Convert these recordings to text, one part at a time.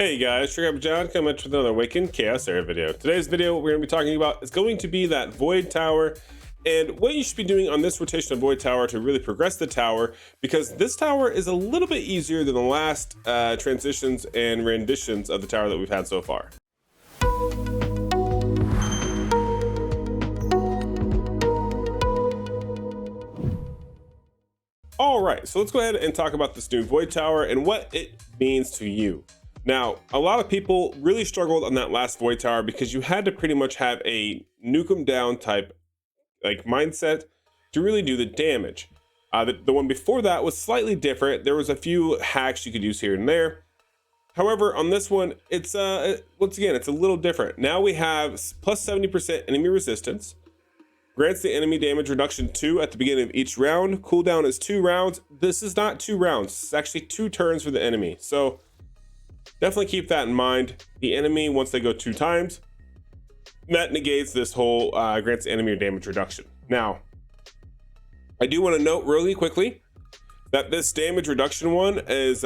Hey guys, Trigger John coming with another Awaken Chaos Era video. Today's video, what we're going to be talking about is going to be that Void Tower and what you should be doing on this rotation of Void Tower to really progress the tower, because this tower is a little bit easier than the last transitions and renditions of the tower that we've had so far. All right, so let's go ahead and talk about this new Void Tower and what it means to you. Now, a lot of people really struggled on that last Void Tower because you had to pretty much have a nuke 'em down type mindset to really do the damage. The one before that was slightly different. There was a few hacks you could use here and there. However, on this one, it's once again, it's a little different. Now we have plus 70% enemy resistance. Grants the enemy damage reduction 2 at the beginning of each round. Cooldown is 2 rounds. This is not 2 rounds. It's actually 2 turns for the enemy. So definitely keep that in mind. The enemy, once they go 2 times, that negates this whole grants the enemy damage reduction. Now, I do want to note really quickly that this damage reduction one is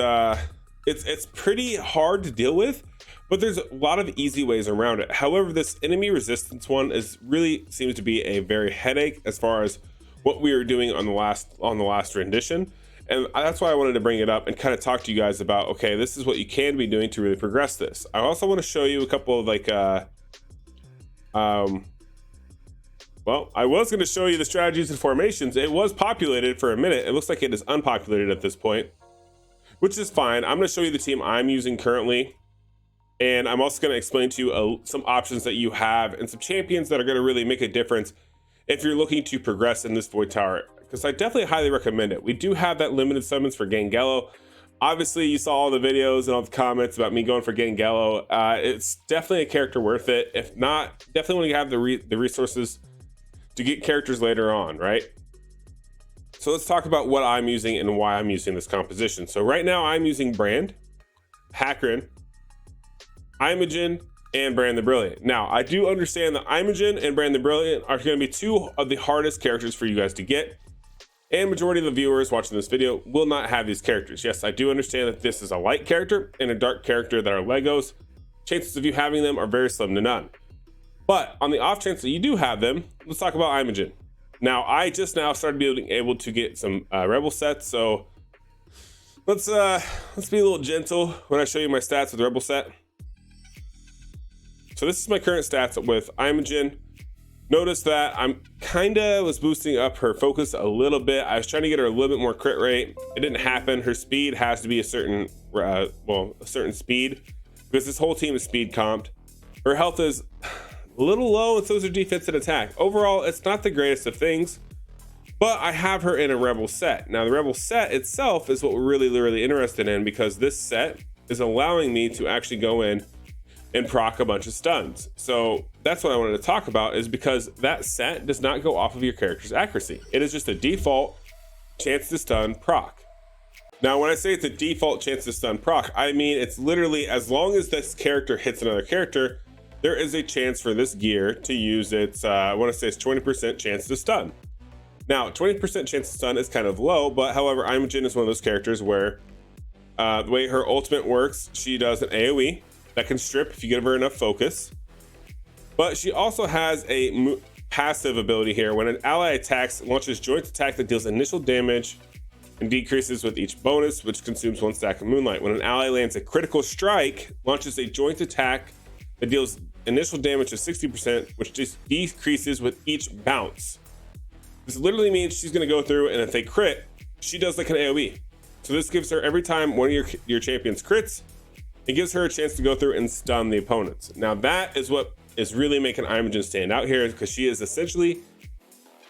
it's pretty hard to deal with, but there's a lot of easy ways around it. However, this enemy resistance one really seems to be a very headache as far as what we were doing on the last rendition. And that's why I wanted to bring it up and kind of talk to you guys about, okay, this is what you can be doing to really progress this. I also want to show you a couple of well, I was going to show you the strategies and formations. It was populated for a minute. It looks like it is unpopulated at this point, which is fine. I'm going to show you the team I'm using currently. And I'm also going to explain to you some options that you have and some champions that are going to really make a difference if you're looking to progress in this Void Tower, because I definitely highly recommend it. We do have that limited summons for Gangello. Obviously, you saw all the videos and all the comments about me going for Gangello. It's definitely a character worth it. If not, definitely want to have the resources to get characters later on, right? So let's talk about what I'm using and why I'm using this composition. So right now I'm using Brand, Hakrin, Imogen, and Brand the Brilliant. Now, I do understand that Imogen and Brand the Brilliant are going to be 2 of the hardest characters for you guys to get, and majority of the viewers watching this video will not have these characters. Yes, I do understand that this is a light character and a dark character that are Legos. Chances of you having them are very slim to none. But on the off chance that you do have them, let's talk about Imogen. Now, I just now started being able to get some Rebel sets, so let's be a little gentle when I show you my stats with the Rebel set. So this is my current stats with Imogen. Notice that I'm was boosting up her focus a little bit. I was trying to get her a little bit more crit rate. It didn't happen. Her speed has to be a certain, a certain speed, because this whole team is speed comped. Her health is a little low, and so is her defense and attack. Overall, it's not the greatest of things, but I have her in a Rebel set. Now, the Rebel set itself is what we're really interested in, because this set is allowing me to actually go in and proc a bunch of stuns. So that's what I wanted to talk about, is because that set does not go off of your character's accuracy. It is just a default chance to stun proc. Now, when I say it's a default chance to stun proc, I mean it's literally as long as this character hits another character, there is a chance for this gear to use its, I want to say it's 20% chance to stun. Now, 20% chance to stun is kind of low, but however, Imogen is one of those characters where the way her ultimate works, she does an AoE that can strip if you give her enough focus. But she also has a passive ability here. When an ally attacks, launches joint attack that deals initial damage and decreases with each bonus, which consumes 1 stack of Moonlight. When an ally lands a critical strike, launches a joint attack that deals initial damage of 60%, which just decreases with each bounce. This literally means she's going to go through, and if they crit, she does like an AoE. So this gives her, every time one of your champions crits, it gives her a chance to go through and stun the opponents. Now that is what is really making Imogen stand out here, because she is essentially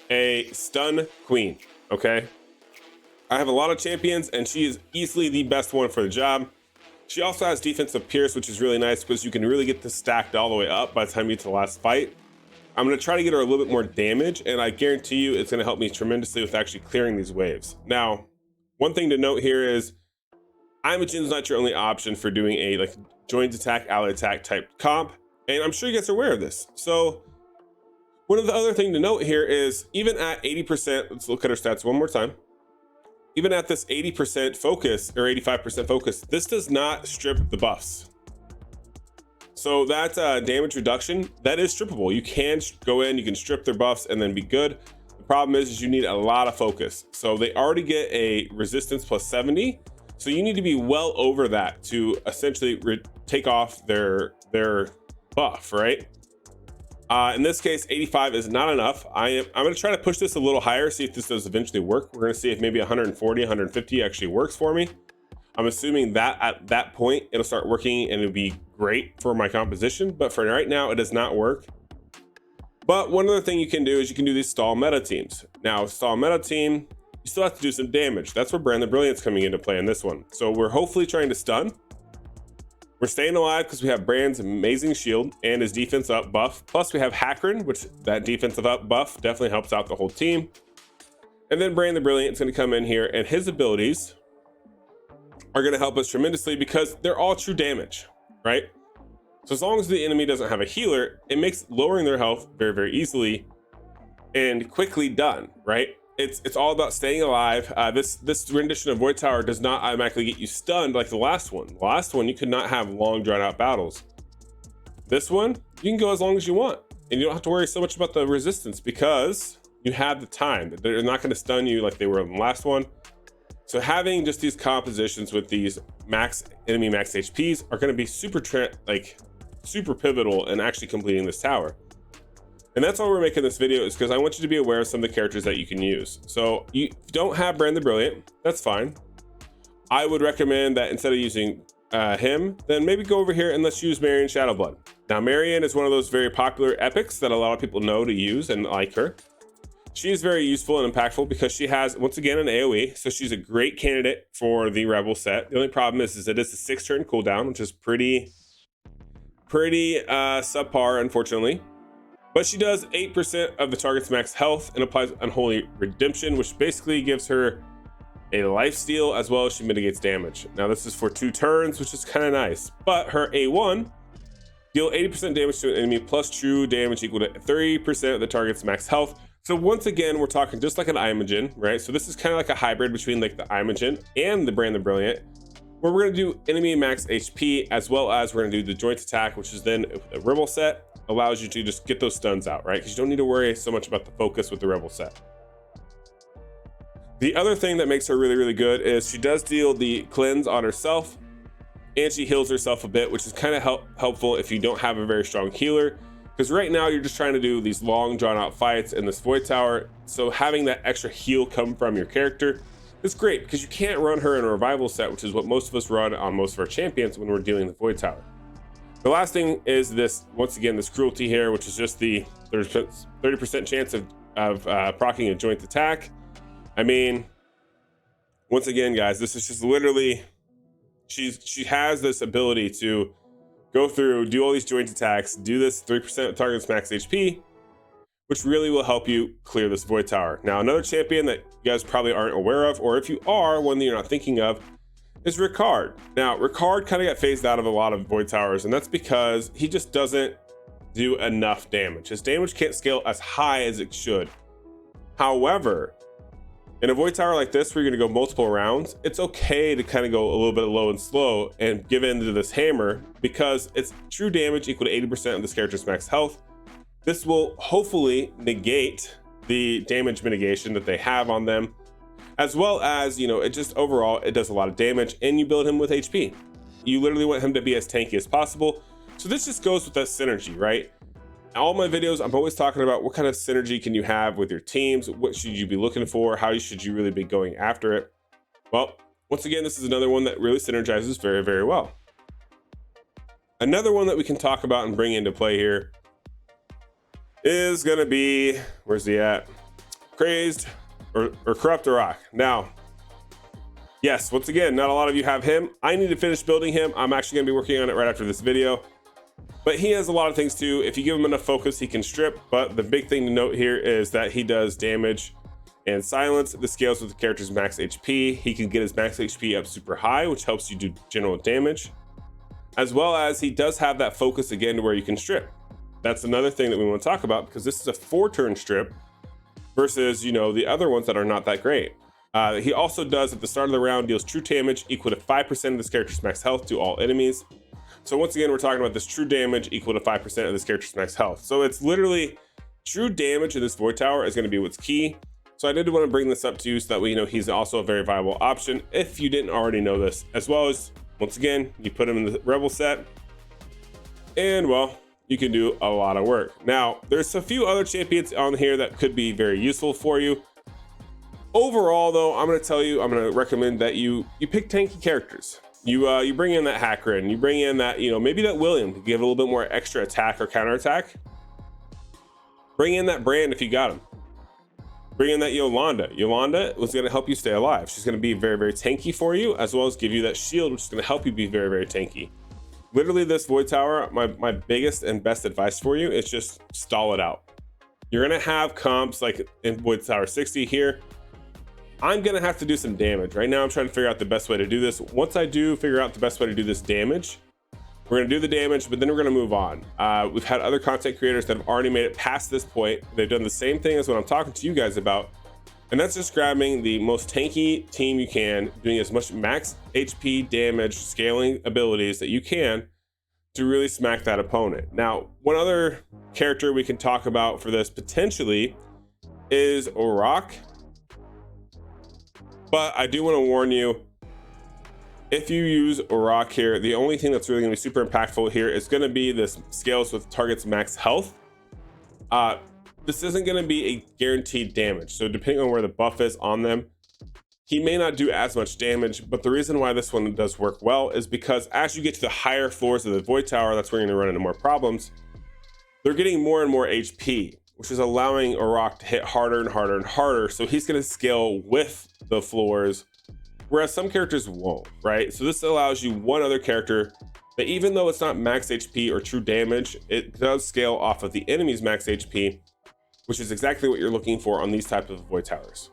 a stun queen, okay? I have a lot of champions, and she is easily the best one for the job. She also has defensive pierce, which is really nice because you can really get this stacked all the way up by the time you get to the last fight. I'm going to try to get her a little bit more damage, and I guarantee you it's going to help me tremendously with actually clearing these waves. Now, one thing to note here is Imogen is not your only option for doing a joint attack, ally attack type comp, and I'm sure you guys are aware of this. So one of the other thing to note here is, even at 80%, let's look at her stats one more time. Even at this 80% focus or 85% focus, this does not strip the buffs. So that damage reduction, that is strippable. You can go in, you can strip their buffs and then be good. The problem is you need a lot of focus. So they already get a resistance plus 70. So you need to be well over that to essentially take off their buff, right? In this case, 85 is not enough. I'm going to try to push this a little higher, see if this does eventually work. We're going to see if maybe 140, 150 actually works for me. I'm assuming that at that point, it'll start working and it'll be great for my composition. But for right now, it does not work. But one other thing you can do is you can do these stall meta teams. Now, stall meta team, you still have to do some damage. That's where Brand the Brilliant's coming into play in this one. So we're hopefully trying to stun. We're staying alive because we have Brand's amazing shield and his defense up buff. Plus we have Hakron, which that defensive up buff definitely helps out the whole team. And then Brand the Brilliant is going to come in here and his abilities are going to help us tremendously because they're all true damage, right? So as long as the enemy doesn't have a healer, it makes lowering their health very, very easily and quickly done, right? It's all about staying alive. This rendition of Voidtower does not automatically get you stunned like the last one. The last one, you could not have long drawn out battles. This one, you can go as long as you want and you don't have to worry so much about the resistance because you have the time. They're not going to stun you like they were in the last one. So having just these compositions with these enemy max HPs are going to be super pivotal in actually completing this tower. And that's why we're making this video, is because I want you to be aware of some of the characters that you can use. So you don't have Brand the Brilliant, that's fine. I would recommend that instead of using him, then maybe go over here and let's use Marion Shadowblood. Now Marion is one of those very popular epics that a lot of people know to use and like her. She is very useful and impactful because she has, once again, an AoE. So she's a great candidate for the Rebel set. The only problem is it is a 6-turn cooldown, which is pretty subpar, unfortunately. But she does 8% of the target's max health and applies Unholy Redemption, which basically gives her a lifesteal as well as she mitigates damage. Now this is for 2 turns, which is kind of nice. But her A1, deal 80% damage to an enemy plus true damage equal to 30% of the target's max health. So once again, we're talking just like an Imogen, right? So this is kind of like a hybrid between like the Imogen and the Brand the Brilliant, where we're going to do enemy max HP as well as we're going to do the joint attack, which is then a Rebel set. Allows you to just get those stuns out, right? Because you don't need to worry so much about the focus with the Rebel set. The other thing that makes her really, really good is she does deal the cleanse on herself and she heals herself a bit, which is kind of helpful if you don't have a very strong healer. Because right now you're just trying to do these long drawn out fights in this Void Tower. So having that extra heal come from your character is great because you can't run her in a revival set, which is what most of us run on most of our champions when we're dealing the Void Tower. The last thing is this, once again, this cruelty here, which is just the 30% chance of proccing a joint attack. I mean, once again, guys, this is just literally, she has this ability to go through, do all these joint attacks, do this 3% of target's max HP, which really will help you clear this Void Tower. Now, another champion that you guys probably aren't aware of, or if you are, one that you're not thinking of, is Ricard. Now, Ricard kind of got phased out of a lot of Void Towers, and that's because he just doesn't do enough damage. His damage can't scale as high as it should. However, in a Void Tower like this, where you're gonna go multiple rounds, it's okay to kind of go a little bit low and slow and give in to this hammer because it's true damage equal to 80% of this character's max health. This will hopefully negate the damage mitigation that they have on them, as well as, you know, it just overall, it does a lot of damage and you build him with HP. You literally want him to be as tanky as possible. So this just goes with that synergy, right? All my videos, I'm always talking about what kind of synergy can you have with your teams? What should you be looking for? How should you really be going after it? Well, once again, this is another one that really synergizes very, very well. Another one that we can talk about and bring into play here is gonna be, where's he at? Crazed or Corrupt Rock. Now, yes, once again, not a lot of you have him. I need to finish building him. I'm actually gonna be working on it right after this video. But he has a lot of things too. If you give him enough focus, he can strip. But the big thing to note here is that he does damage and silence. This scales with the character's max HP. He can get his max HP up super high, which helps you do general damage. As well as he does have that focus again to where you can strip. That's another thing that we want to talk about because this is a 4-turn strip versus, you know, the other ones that are not that great. He also does at the start of the round deals true damage equal to 5% of this character's max health to all enemies. So once again, we're talking about this true damage equal to 5% of this character's max health. So it's literally true damage in this Void Tower is going to be what's key. So I did want to bring this up to you so that we know he's also a very viable option if you didn't already know this, as well as, once again, you put him in the Rebel set and, well, you can do a lot of work. Now, there's a few other champions on here that could be very useful for you. Overall, though, I'm going to recommend that you pick tanky characters. You bring in that Hacker in, you bring in that, maybe that William to give a little bit more extra attack or counter attack. Bring in that Brand if you got him. Bring in that Yolanda. Yolanda was going to help you stay alive. She's going to be very, very tanky for you, as well as give you that shield, which is going to help you be very, very tanky. Literally, this Void Tower, my biggest and best advice for you is just stall it out. You're going to have comps like in Void Tower 60 here. I'm going to have to do some damage. Right now, I'm trying to figure out the best way to do this. Once I do figure out the best way to do this damage, we're going to do the damage, but then we're going to move on. We've had other content creators that have already made it past this point. They've done the same thing as what I'm talking to you guys about. And that's just grabbing the most tanky team you can, doing as much max HP damage scaling abilities that you can to really smack that opponent. Now, one other character we can talk about for this potentially is Auroch. But I do want to warn you, if you use Auroch here, the only thing that's really going to be super impactful here is going to be this scales with target's max health. This isn't going to be a guaranteed damage. So depending on where the buff is on them, he may not do as much damage. But the reason why this one does work well is because as you get to the higher floors of the Void Tower, that's where you're going to run into more problems. They're getting more and more HP, which is allowing Auroch to hit harder and harder and harder. So he's going to scale with the floors, whereas some characters won't, right? So this allows you one other character that, even though it's not max HP or true damage, it does scale off of the enemy's max HP, which is exactly what you're looking for on these types of Void Towers.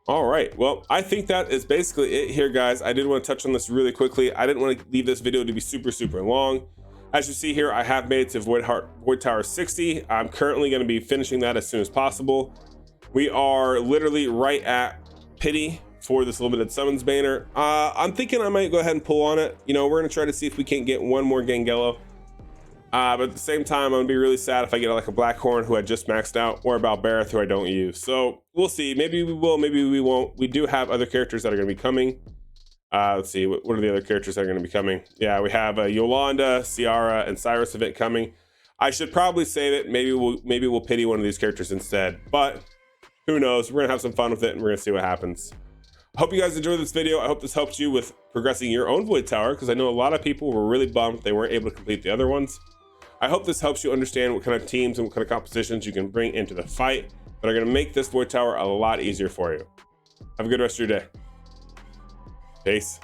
All right, well, I think that is basically it here, guys. I did want to touch on this really quickly. I didn't want to leave this video to be super, super long. As you see here, I have made it to Void Tower 60. I'm currently going to be finishing that as soon as possible. We are literally right at Pity for this limited summons banner. I'm thinking I might go ahead and pull on it. We're going to try to see if we can't get one more Gangello. But at the same time, I'm going to be really sad if I get like a Blackhorn who I just maxed out, or a Balbareth who I don't use. So we'll see. Maybe we will, maybe we won't. We do have other characters that are going to be coming. Let's see, what are the other characters that are going to be coming? Yeah, we have Yolanda, Ciara, and Cyrus event coming. I should probably say that maybe we'll pity one of these characters instead, but who knows? We're going to have some fun with it, and we're going to see what happens. I hope you guys enjoyed this video. I hope this helped you with progressing your own Void Tower, because I know a lot of people were really bummed they weren't able to complete the other ones. I hope this helps you understand what kind of teams and what kind of compositions you can bring into the fight that are going to make this Void Tower a lot easier for you. Have a good rest of your day. Peace.